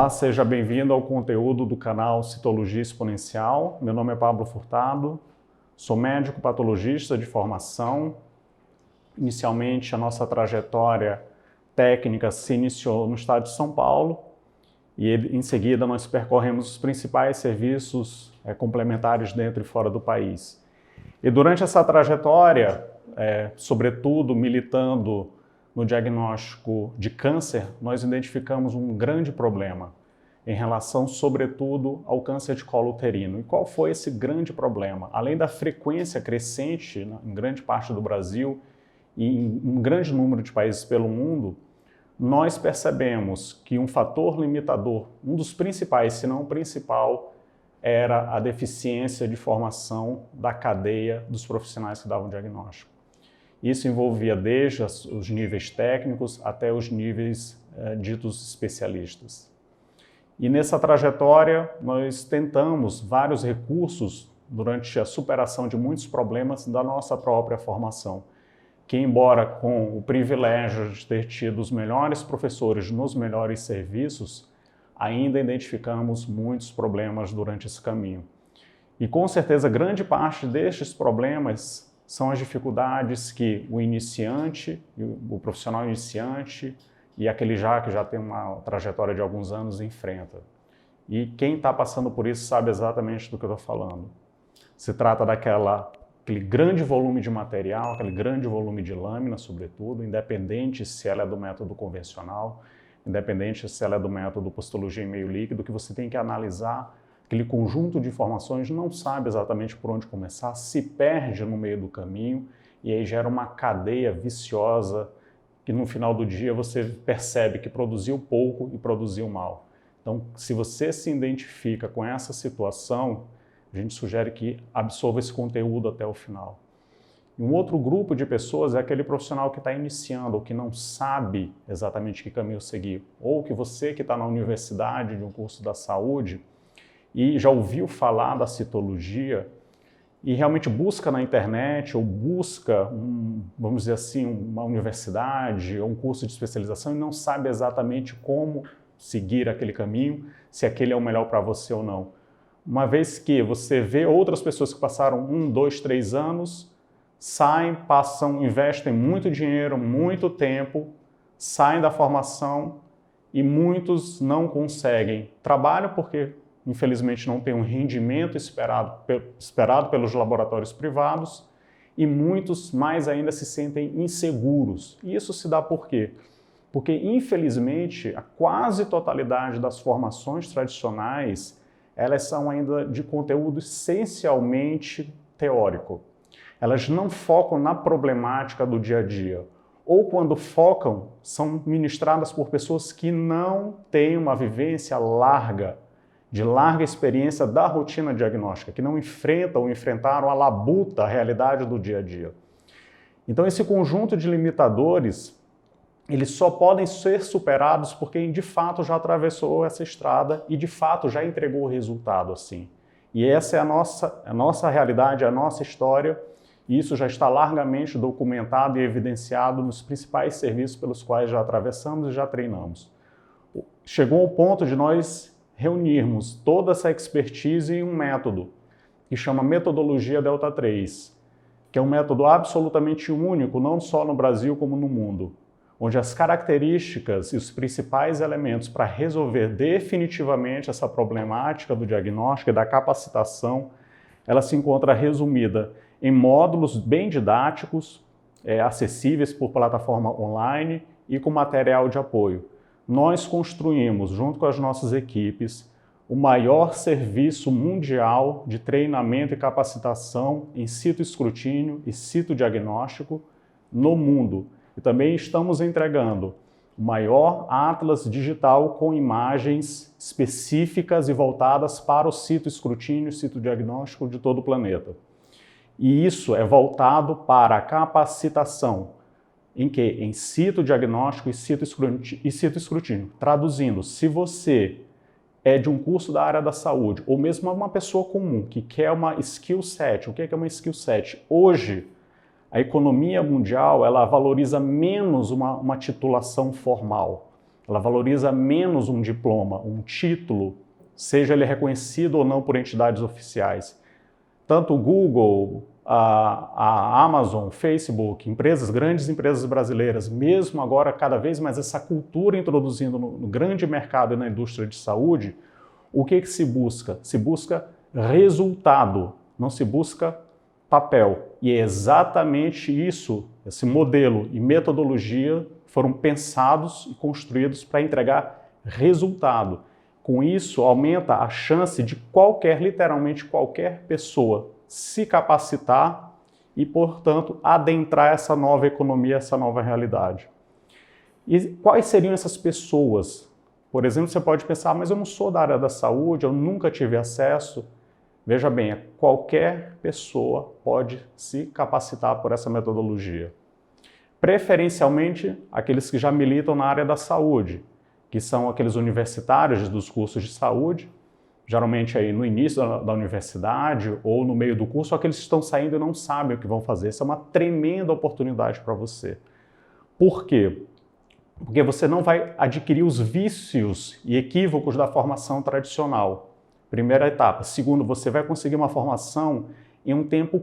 Olá, seja bem-vindo ao conteúdo do canal Citologia Exponencial. Meu nome é Pablo Furtado, sou médico patologista de formação. Inicialmente, a nossa trajetória técnica se iniciou no estado de São Paulo e em seguida nós percorremos os principais serviços complementares dentro e fora do país. E durante essa trajetória, sobretudo militando no diagnóstico de câncer, nós identificamos um grande problema em relação, sobretudo, ao câncer de colo uterino. E qual foi esse grande problema? Além da frequência crescente em grande parte do Brasil e em um grande número de países pelo mundo, nós percebemos que um fator limitador, um dos principais, se não o principal, era a deficiência de formação da cadeia dos profissionais que davam diagnóstico. Isso envolvia desde os níveis técnicos até os níveis ditos especialistas. E nessa trajetória, nós tentamos vários recursos durante a superação de muitos problemas da nossa própria formação, que embora com o privilégio de ter tido os melhores professores nos melhores serviços, ainda identificamos muitos problemas durante esse caminho. E com certeza grande parte destes problemas são as dificuldades que o iniciante, o profissional iniciante e aquele que já tem uma trajetória de alguns anos enfrenta. E quem está passando por isso sabe exatamente do que eu estou falando. Se trata daquele grande volume de material, aquele grande volume de lâmina, sobretudo, independente se ela é do método convencional, independente se ela é do método postologia em meio líquido, que você tem que analisar aquele conjunto de informações, não sabe exatamente por onde começar, se perde no meio do caminho e aí gera uma cadeia viciosa que no final do dia você percebe que produziu pouco e produziu mal. Então, se você se identifica com essa situação, a gente sugere que absorva esse conteúdo até o final. E um outro grupo de pessoas é aquele profissional que está iniciando ou que não sabe exatamente que caminho seguir, ou que você que está na universidade de um curso da saúde e já ouviu falar da citologia e realmente busca na internet ou busca, vamos dizer assim, uma universidade ou um curso de especialização e não sabe exatamente como seguir aquele caminho, se aquele é o melhor para você ou não. Uma vez que você vê outras pessoas que passaram 1, 2, 3 anos, saem, investem muito dinheiro, muito tempo, saem da formação e muitos não conseguem. Trabalham porque infelizmente não tem um rendimento esperado pelos laboratórios privados e muitos mais ainda se sentem inseguros. E isso se dá por quê? Porque infelizmente a quase totalidade das formações tradicionais elas são ainda de conteúdo essencialmente teórico. Elas não focam na problemática do dia a dia. Ou quando focam, são ministradas por pessoas que não têm uma vivência de larga experiência da rotina diagnóstica, que não enfrentam ou enfrentaram a labuta, a realidade do dia a dia. Então esse conjunto de limitadores, eles só podem ser superados por quem de fato já atravessou essa estrada e de fato já entregou o resultado assim. E essa é a nossa realidade, a nossa história, e isso já está largamente documentado e evidenciado nos principais serviços pelos quais já atravessamos e já treinamos. Chegou o ponto de nós reunirmos toda essa expertise em um método que chama Metodologia Delta 3, que é um método absolutamente único, não só no Brasil como no mundo, onde as características e os principais elementos para resolver definitivamente essa problemática do diagnóstico e da capacitação, ela se encontra resumida em módulos bem didáticos, acessíveis por plataforma online e com material de apoio. Nós construímos, junto com as nossas equipes, o maior serviço mundial de treinamento e capacitação em citoescrutínio e citodiagnóstico no mundo. E também estamos entregando o maior atlas digital com imagens específicas e voltadas para o citoescrutínio e citodiagnóstico de todo o planeta. E isso é voltado para a capacitação. Em que? Em citodiagnóstico e citoescrutínio. Traduzindo, se você é de um curso da área da saúde, ou mesmo uma pessoa comum que quer uma skill set, o que é uma skill set? Hoje, a economia mundial ela valoriza menos uma titulação formal. ela valoriza menos um diploma, um título, seja ele reconhecido ou não por entidades oficiais. Tanto o Google, a Amazon, Facebook, grandes empresas brasileiras, mesmo agora cada vez mais essa cultura introduzindo no grande mercado e na indústria de saúde, o que se busca? Se busca resultado, não se busca papel. E é exatamente isso, esse modelo e metodologia foram pensados e construídos para entregar resultado. Com isso, aumenta a chance de literalmente qualquer pessoa se capacitar e, portanto, adentrar essa nova economia, essa nova realidade. E quais seriam essas pessoas? Por exemplo, você pode pensar, mas eu não sou da área da saúde, eu nunca tive acesso. Veja bem, qualquer pessoa pode se capacitar por essa metodologia. Preferencialmente, aqueles que já militam na área da saúde, que são aqueles universitários dos cursos de saúde, geralmente aí no início da universidade ou no meio do curso, aqueles que estão saindo e não sabem o que vão fazer. Isso é uma tremenda oportunidade para você. Por quê? Porque você não vai adquirir os vícios e equívocos da formação tradicional. Primeira etapa. Segundo, você vai conseguir uma formação em um tempo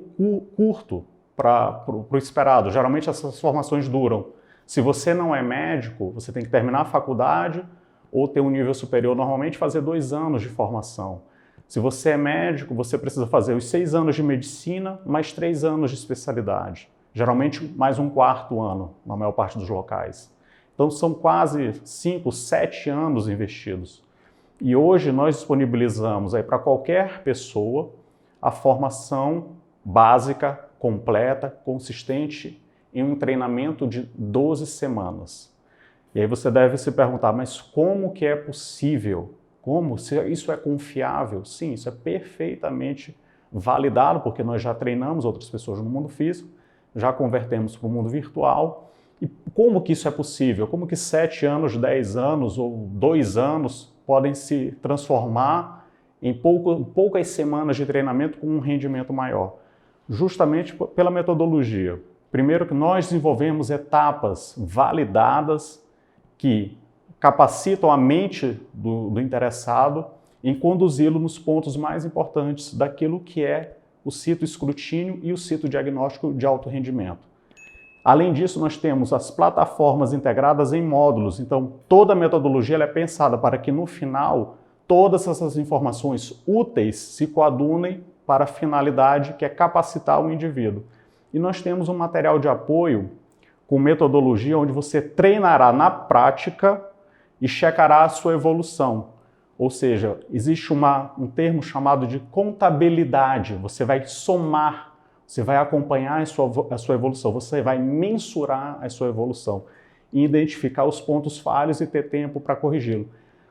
curto para o esperado. Geralmente essas formações duram. Se você não é médico, você tem que terminar a faculdade ou ter um nível superior, normalmente fazer 2 anos de formação. Se você é médico, você precisa fazer os 6 anos de medicina, mais 3 anos de especialidade. Geralmente mais um 4º ano, na maior parte dos locais. Então são quase 5, 7 anos investidos. E hoje nós disponibilizamos para qualquer pessoa a formação básica, completa, consistente, em um treinamento de 12 semanas. E aí você deve se perguntar, mas como que é possível? Como? Se isso é confiável? Sim, isso é perfeitamente validado, porque nós já treinamos outras pessoas no mundo físico, já convertemos para o mundo virtual. E como que isso é possível? Como que 7 anos, 10 anos ou 2 anos podem se transformar em poucas semanas de treinamento com um rendimento maior? Justamente pela metodologia. Primeiro que nós desenvolvemos etapas validadas que capacitam a mente do interessado em conduzi-lo nos pontos mais importantes daquilo que é o citoescrutínio e o citodiagnóstico de alto rendimento. Além disso, nós temos as plataformas integradas em módulos. Então, toda a metodologia é pensada para que, no final, todas essas informações úteis se coadunem para a finalidade que é capacitar o indivíduo. E nós temos um material de apoio com metodologia onde você treinará na prática e checará a sua evolução. Ou seja, existe um termo chamado de contabilidade. Você vai somar, você vai acompanhar a sua evolução, você vai mensurar a sua evolução e identificar os pontos falhos e ter tempo para corrigi-lo.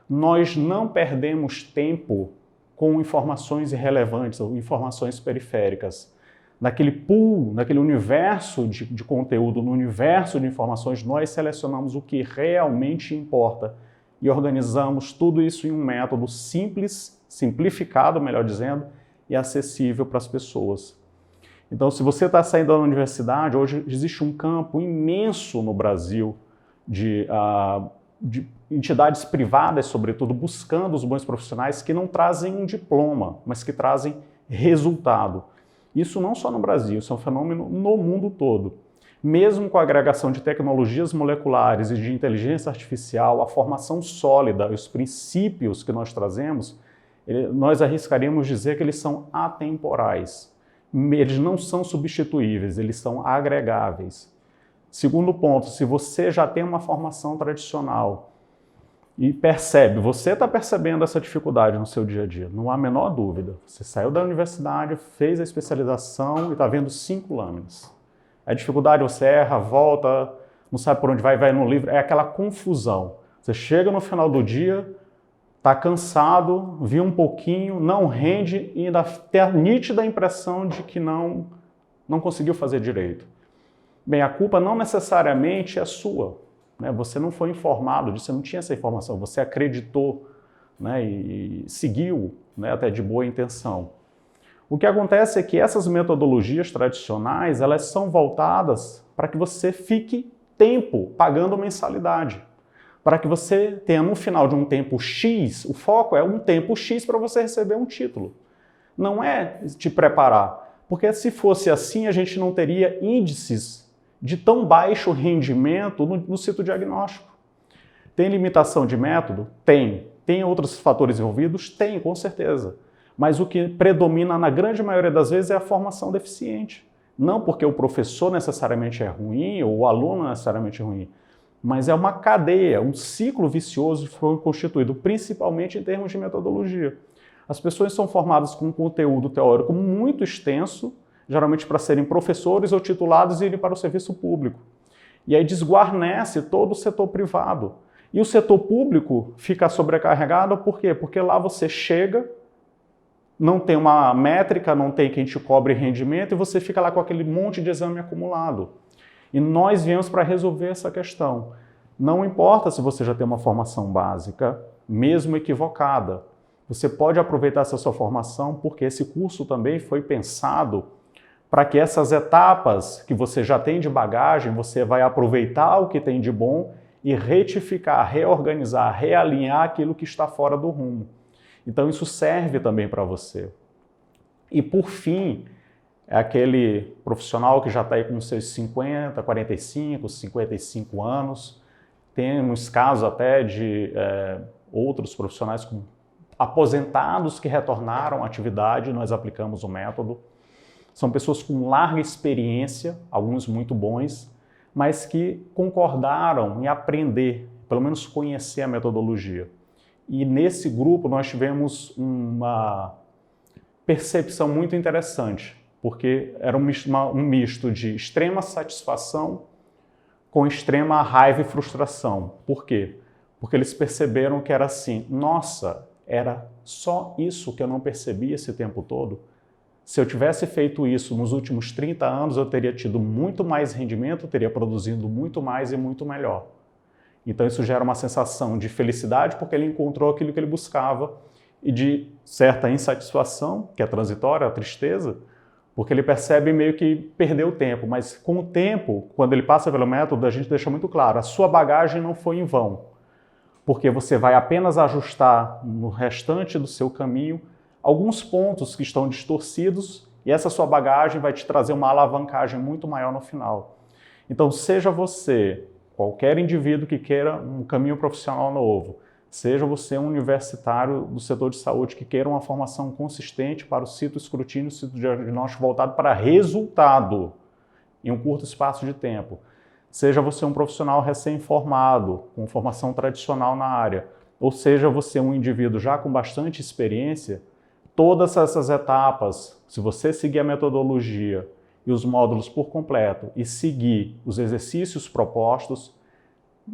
Nós não perdemos tempo com informações irrelevantes ou informações periféricas. Naquele pool, naquele universo de conteúdo, no universo de informações, nós selecionamos o que realmente importa e organizamos tudo isso em um método simples, simplificado, melhor dizendo, e acessível para as pessoas. Então, se você está saindo da universidade, hoje existe um campo imenso no Brasil de entidades privadas, sobretudo, buscando os bons profissionais que não trazem um diploma, mas que trazem resultado. Isso não só no Brasil, isso é um fenômeno no mundo todo. Mesmo com a agregação de tecnologias moleculares e de inteligência artificial, a formação sólida, os princípios que nós trazemos, nós arriscaríamos dizer que eles são atemporais. Eles não são substituíveis, eles são agregáveis. Segundo ponto, se você já tem uma formação tradicional e você está percebendo essa dificuldade no seu dia a dia, não há a menor dúvida. Você saiu da universidade, fez a especialização e está vendo 5 lâminas. A dificuldade, você erra, volta, não sabe por onde vai no livro, é aquela confusão. Você chega no final do dia, está cansado, viu um pouquinho, não rende e ainda tem a nítida impressão de que não conseguiu fazer direito. Bem, a culpa não necessariamente é sua. Você não foi informado disso, você não tinha essa informação, você acreditou, e seguiu, até de boa intenção. O que acontece é que essas metodologias tradicionais, elas são voltadas para que você fique tempo pagando mensalidade. para que você tenha no final de um tempo X, o foco é um tempo X para você receber um título. Não é te preparar, porque se fosse assim a gente não teria índices de tão baixo rendimento no citodiagnóstico. Tem limitação de método? Tem. Tem outros fatores envolvidos? Tem, com certeza. Mas o que predomina na grande maioria das vezes é a formação deficiente. Não porque o professor necessariamente é ruim ou o aluno necessariamente é ruim, mas é uma cadeia, um ciclo vicioso que foi constituído principalmente em termos de metodologia. As pessoas são formadas com um conteúdo teórico muito extenso, geralmente para serem professores ou titulados e irem para o serviço público. E aí desguarnece todo o setor privado. E o setor público fica sobrecarregado por quê? Porque lá você chega, não tem uma métrica, não tem quem te cobre rendimento e você fica lá com aquele monte de exame acumulado. E nós viemos para resolver essa questão. Não importa se você já tem uma formação básica, mesmo equivocada. Você pode aproveitar essa sua formação porque esse curso também foi pensado para que essas etapas que você já tem de bagagem, você vai aproveitar o que tem de bom e retificar, reorganizar, realinhar aquilo que está fora do rumo. Então isso serve também para você. E por fim, é aquele profissional que já está aí com seus 50, 45, 55 anos. Temos casos até de outros profissionais aposentados que retornaram à atividade, nós aplicamos o método. São pessoas com larga experiência, alguns muito bons, mas que concordaram em aprender, pelo menos conhecer a metodologia. E nesse grupo nós tivemos uma percepção muito interessante, porque era um misto de extrema satisfação com extrema raiva e frustração. Por quê? Porque eles perceberam que era assim, nossa, era só isso que eu não percebi esse tempo todo? Se eu tivesse feito isso nos últimos 30 anos, eu teria tido muito mais rendimento, teria produzido muito mais e muito melhor. Então isso gera uma sensação de felicidade porque ele encontrou aquilo que ele buscava e de certa insatisfação, que é transitória, a tristeza, porque ele percebe meio que perdeu o tempo. Mas com o tempo, quando ele passa pelo método, a gente deixa muito claro, a sua bagagem não foi em vão, porque você vai apenas ajustar no restante do seu caminho alguns pontos que estão distorcidos e essa sua bagagem vai te trazer uma alavancagem muito maior no final. Então seja você qualquer indivíduo que queira um caminho profissional novo, seja você um universitário do setor de saúde que queira uma formação consistente para o citoescrutínio, citodiagnóstico voltado para resultado em um curto espaço de tempo, seja você um profissional recém-formado, com formação tradicional na área, ou seja você um indivíduo já com bastante experiência, todas essas etapas, se você seguir a metodologia e os módulos por completo e seguir os exercícios propostos,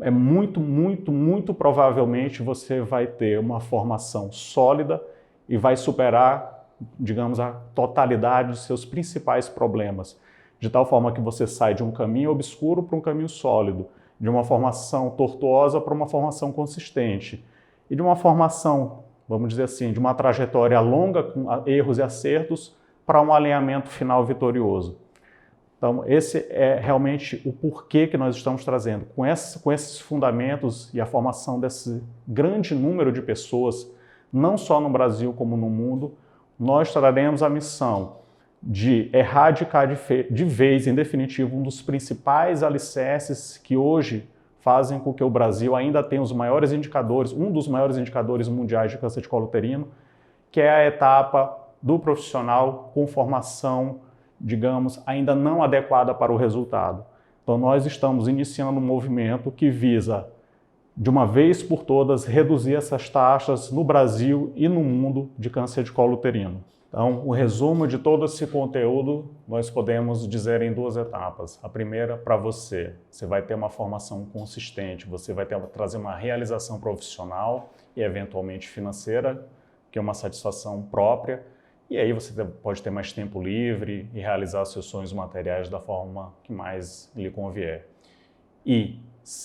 muito provavelmente você vai ter uma formação sólida e vai superar, digamos, a totalidade dos seus principais problemas, de tal forma que você sai de um caminho obscuro para um caminho sólido, de uma formação tortuosa para uma formação consistente, e de uma formação, vamos dizer assim, de uma trajetória longa com erros e acertos para um alinhamento final vitorioso. Então, esse é realmente o porquê que nós estamos trazendo. Com esses fundamentos e a formação desse grande número de pessoas, não só no Brasil como no mundo, nós traremos a missão de erradicar de vez, em definitivo, um dos principais alicerces que hoje fazem com que o Brasil ainda tenha os maiores indicadores, um dos maiores indicadores mundiais de câncer de colo uterino, que é a etapa do profissional com formação, digamos, ainda não adequada para o resultado. Então nós estamos iniciando um movimento que visa, de uma vez por todas, reduzir essas taxas no Brasil e no mundo de câncer de colo uterino. Então, o resumo de todo esse conteúdo nós podemos dizer em duas etapas. A primeira, para você vai ter uma formação consistente, você vai trazer uma realização profissional e eventualmente financeira, que é uma satisfação própria, e aí você pode ter mais tempo livre e realizar seus sonhos materiais da forma que mais lhe convier. E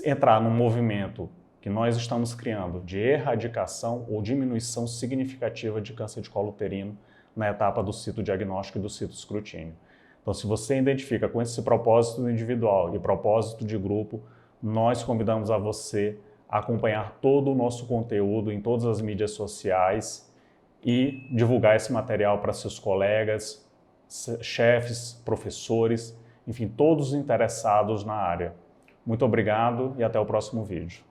entrar num movimento que nós estamos criando de erradicação ou diminuição significativa de câncer de colo uterino na etapa do citodiagnóstico e do citoescrutínio. Então, se você identifica com esse propósito individual e propósito de grupo, nós convidamos a você acompanhar todo o nosso conteúdo em todas as mídias sociais e divulgar esse material para seus colegas, chefes, professores, enfim, todos os interessados na área. Muito obrigado e até o próximo vídeo.